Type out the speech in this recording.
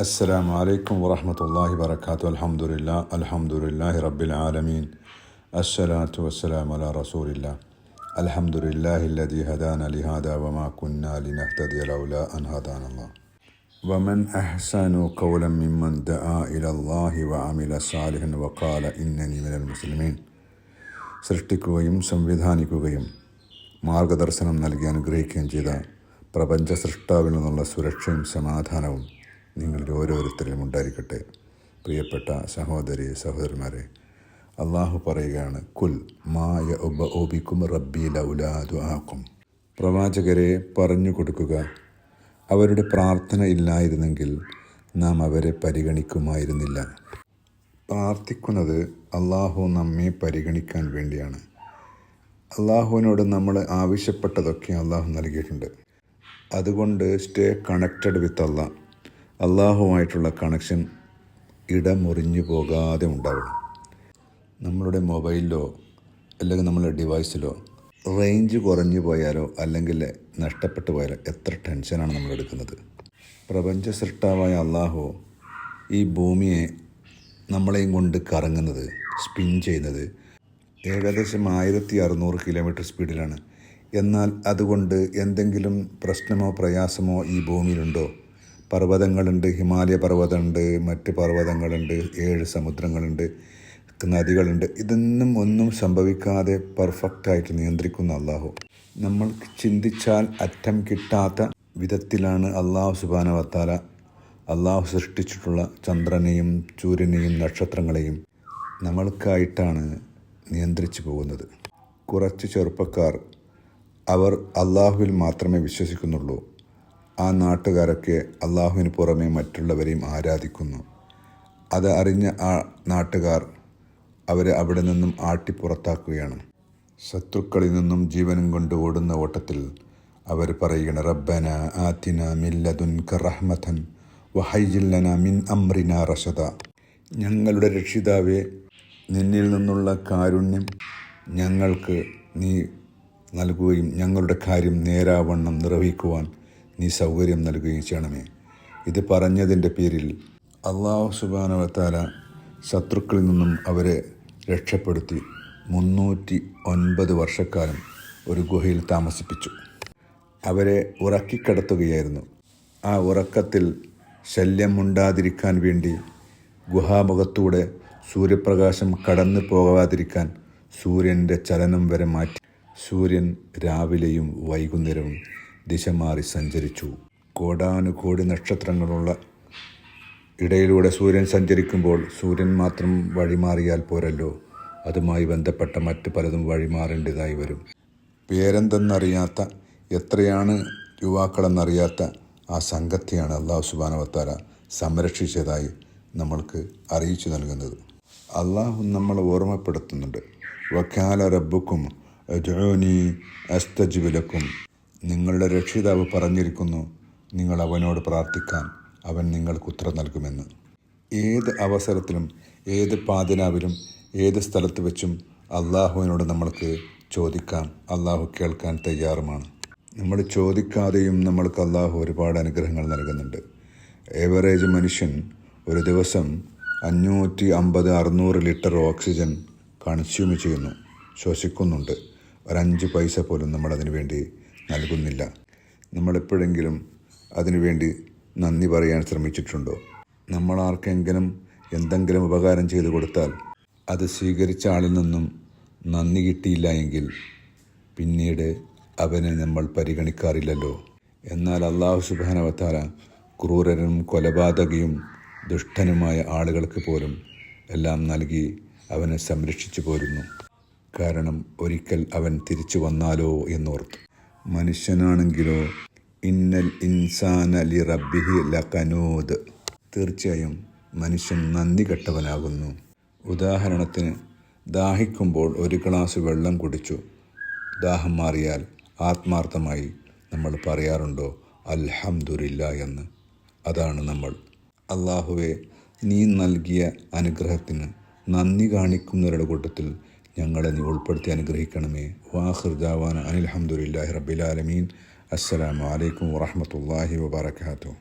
السلام عليكم ورحمة الله وبركاته. الحمد لله رب العالمين. الصلاة والسلام على رسول الله. الحمد لله الذي هدانا لهذا وما كنا لنهتدي لولا أن هدانا الله. ومن أحسن قولا ممن دعا إلى الله وعمل صالحا وقال إنني من المسلمين. സൃഷ്ടിക്കുകയും സംവിധാനിക്കുകയും മാർഗദർശനം നൽകി അനുഗ്രഹിക്കുകയും ചെയ്ത പ്രപഞ്ച സൃഷ്ടാവിൽ നിന്നുള്ള സുരക്ഷയും സമാധാനവും നിങ്ങളിൽ ഓരോരുത്തരിലും ഉണ്ടായിരിക്കട്ടെ. പ്രിയപ്പെട്ട സഹോദരി സഹോദരന്മാരെ, അള്ളാഹു പറയുകയാണ്, കുൽ മായ ഓബിക്കും റബ്ബി ലൗലാ ദുആക്കും. പ്രവാചകരെ പറഞ്ഞു കൊടുക്കുക, അവരുടെ പ്രാർത്ഥന ഇല്ലായിരുന്നെങ്കിൽ നാം അവരെ പരിഗണിക്കുമായിരുന്നില്ല. പ്രാർത്ഥിക്കുന്നത് അള്ളാഹു നമ്മെ പരിഗണിക്കാൻ വേണ്ടിയാണ്. അള്ളാഹുവിനോട് നമ്മൾ ആവശ്യപ്പെട്ടതൊക്കെ അള്ളാഹു നൽകിയിട്ടുണ്ട്. അതുകൊണ്ട് സ്റ്റേ കണക്റ്റഡ് വിത്ത് അള്ളാഹ്. അള്ളാഹുമായിട്ടുള്ള കണക്ഷൻ ഇടമുറിഞ്ഞു പോകാതെ ഉണ്ടാവണം. നമ്മളുടെ മൊബൈലിലോ അല്ലെങ്കിൽ നമ്മളുടെ ഡിവൈസിലോ റേഞ്ച് കുറഞ്ഞു പോയാലോ അല്ലെങ്കിൽ നഷ്ടപ്പെട്ടു പോയാലോ എത്ര ടെൻഷനാണ് നമ്മൾ എടുക്കുന്നത്. പ്രപഞ്ച സൃഷ്ടാവായ അള്ളാഹു ഈ ഭൂമിയെ നമ്മളെയും കൊണ്ട് കറങ്ങുന്നത്, സ്പിൻ ചെയ്യുന്നത് ഏകദേശം 1600 കിലോമീറ്റർ സ്പീഡിലാണ്. എന്നാൽ അതുകൊണ്ട് എന്തെങ്കിലും പ്രശ്നമോ പ്രയാസമോ ഈ ഭൂമിയിലുണ്ടോ? പർവ്വതങ്ങളുണ്ട്, ഹിമാലയ പർവ്വതമുണ്ട്, മറ്റ് പർവ്വതങ്ങളുണ്ട്, 7 സമുദ്രങ്ങളുണ്ട്, നദികളുണ്ട്. ഒന്നും സംഭവിക്കാതെ പെർഫെക്റ്റായിട്ട് നിയന്ത്രിക്കുന്ന അള്ളാഹു, നമ്മൾ ചിന്തിച്ചാൽ അറ്റം കിട്ടാത്ത വിധത്തിലാണ് അള്ളാഹു സുബ്ഹാനഹു വ തആല അള്ളാഹു സൃഷ്ടിച്ചിട്ടുള്ള ചന്ദ്രനെയും സൂര്യനെയും നക്ഷത്രങ്ങളെയും നമ്മൾക്കായിട്ടാണ് നിയന്ത്രിച്ചു പോകുന്നത്. കുറച്ച് ചെറുപ്പക്കാർ അവർ അള്ളാഹുവിൽ മാത്രമേ വിശ്വസിക്കുന്നുള്ളൂ. ആ നാട്ടുകാരൊക്കെ അള്ളാഹുവിന് പുറമെ മറ്റുള്ളവരെയും ആരാധിക്കുന്നു. അത് അറിഞ്ഞ ആ നാട്ടുകാർ അവരെ അവിടെ നിന്നും ആട്ടിപ്പുറത്താക്കുകയാണ്. ശത്രുക്കളിൽ നിന്നും ജീവനും കൊണ്ട് ഓടുന്ന ഓട്ടത്തിൽ അവർ പറയുകയാണ്, റബ്ബന ആതിന മിൻ ലദുൻക റഹ്മതൻ വഹയ്യിൽ ലനാ മിൻ അംറിനാ റശദ. ഞങ്ങളുടെ രക്ഷിതാവേ, നിന്നിൽ നിന്നുള്ള കാരുണ്യം ഞങ്ങൾക്ക് നീ നൽകുകയും ഞങ്ങളുടെ കാര്യം നേരാവണ്ണം നിർവഹിക്കുവാൻ നീ സൗകര്യം നൽകുകയും ചെയ്യണമേ. ഇത് പറഞ്ഞതിൻ്റെ പേരിൽ അള്ളാഹു സുബ്ഹാനഹു വ തആല ശത്രുക്കളിൽ നിന്നും അവരെ രക്ഷപ്പെടുത്തി 309 വർഷക്കാലം ഒരു ഗുഹയിൽ താമസിപ്പിച്ചു. അവരെ ഉറക്കിക്കിടത്തുകയായിരുന്നു. ആ ഉറക്കത്തിൽ ശല്യമുണ്ടാതിരിക്കാൻ വേണ്ടി ഗുഹാമുഖത്തൂടെ സൂര്യപ്രകാശം കടന്നു പോകാതിരിക്കാൻ സൂര്യൻ്റെ ചലനം വരെ മാറ്റി. സൂര്യൻ രാവിലെയും വൈകുന്നേരവും ദിശ മാറി സഞ്ചരിച്ചു. കോടാനുകോടി നക്ഷത്രങ്ങളുള്ള ഇടയിലൂടെ സൂര്യൻ സഞ്ചരിക്കുമ്പോൾ സൂര്യൻ മാത്രം വഴിമാറിയാൽ പോരല്ലോ, അതുമായി ബന്ധപ്പെട്ട മറ്റ് പലതും വഴിമാറേണ്ടതായി വരും. പേരെന്തെന്നറിയാത്ത, എത്രയാണ് യുവാക്കളെന്നറിയാത്ത ആ സംഘത്തെയാണ് അള്ളാഹു സുബ്ഹാനഹു വ തആല സംരക്ഷിച്ചതായി നമ്മൾക്ക് അറിയിച്ചു നൽകുന്നത്. അള്ളാഹു നമ്മളെ ഓർമ്മപ്പെടുത്തുന്നുണ്ട്, വഖാല റബ്ബുക്കും ഉദ്ഊനി അസ്തജിബ് ലക്കും. നിങ്ങളുടെ രക്ഷിതാവ് പറഞ്ഞിരിക്കുന്നു, നിങ്ങൾ അവനോട് പ്രാർത്ഥിക്കാൻ അവൻ നിങ്ങൾക്ക് ഉത്തരം നൽകുമെന്ന്. ഏത് അവസരത്തിലും ഏത് പാതിരാവിലും ഏത് സ്ഥലത്ത് വെച്ചും അള്ളാഹുവിനോട് നമ്മൾക്ക് ചോദിക്കാം. അള്ളാഹു കേൾക്കാൻ തയ്യാറുമാണ്. നമ്മൾ ചോദിക്കാതെയും നമ്മൾക്ക് അള്ളാഹു ഒരുപാട് അനുഗ്രഹങ്ങൾ നൽകുന്നുണ്ട്. ഏവറേജ് മനുഷ്യൻ ഒരു ദിവസം 550-600 ലിറ്റർ ഓക്സിജൻ കൺസ്യൂം ചെയ്യുന്നു, ശ്വസിക്കുന്നുണ്ട്. 5 പൈസ പോലും നമ്മളതിനു വേണ്ടി നൽകുന്നില്ല. നമ്മളെപ്പോഴെങ്കിലും അതിനുവേണ്ടി നന്ദി പറയാൻ ശ്രമിച്ചിട്ടുണ്ടോ? നമ്മൾ ആർക്കെങ്കിലും എന്തെങ്കിലും ഉപകാരം ചെയ്തു കൊടുത്താൽ അത് സ്വീകരിച്ച ആളിൽ നിന്നും നന്ദി കിട്ടിയില്ല എങ്കിൽ പിന്നീട് അവനെ നമ്മൾ പരിഗണിക്കാറില്ലല്ലോ. എന്നാൽ അള്ളാഹു സുബ്ഹാനഹു വ തആല ക്രൂരനും കൊലപാതകിയും ദുഷ്ടനുമായ ആളുകൾക്ക് പോലും എല്ലാം നൽകി അവനെ സംരക്ഷിച്ചു പോരുന്നു. കാരണം ഒരിക്കൽ അവൻ തിരിച്ചു വന്നാലോ എന്നോർത്ത്. മനുഷ്യനാണെങ്കിലോ ഇന്നൽ ഇൻസാന ലി റബ്ബിഹി ലകനൂദ്. തീർച്ചയായും മനുഷ്യൻ നന്ദി കെട്ടവനാകുന്നു. ഉദാഹരണത്തിന്, ദാഹിക്കുമ്പോൾ ഒരു ഗ്ലാസ് വെള്ളം കുടിച്ചു. ദാഹം മാറിയാൽ ആത്മാർത്ഥമായി നമ്മൾ പറയാറുണ്ടോ അൽഹംദുലില്ലാഹ് എന്ന്? അതാണ് നമ്മൾ. അള്ളാഹുവേ, നീ നൽകിയ അനുഗ്രഹത്തിന് നന്ദി കാണിക്കുന്നവരുടെ കൂട്ടത്തിൽ ഞങ്ങളെ നീ ഉൾപ്പെടുത്തി അനുഗ്രഹിക്കണമേ. വാഖിർ ദഅവാന അനിൽ ഹംദുലില്ലാഹി റബ്ബിൽ ആലമീൻ. അസ്സലാമു അലൈക്കും വറഹ്മത്തുള്ളാഹി വബറകാതുഹു.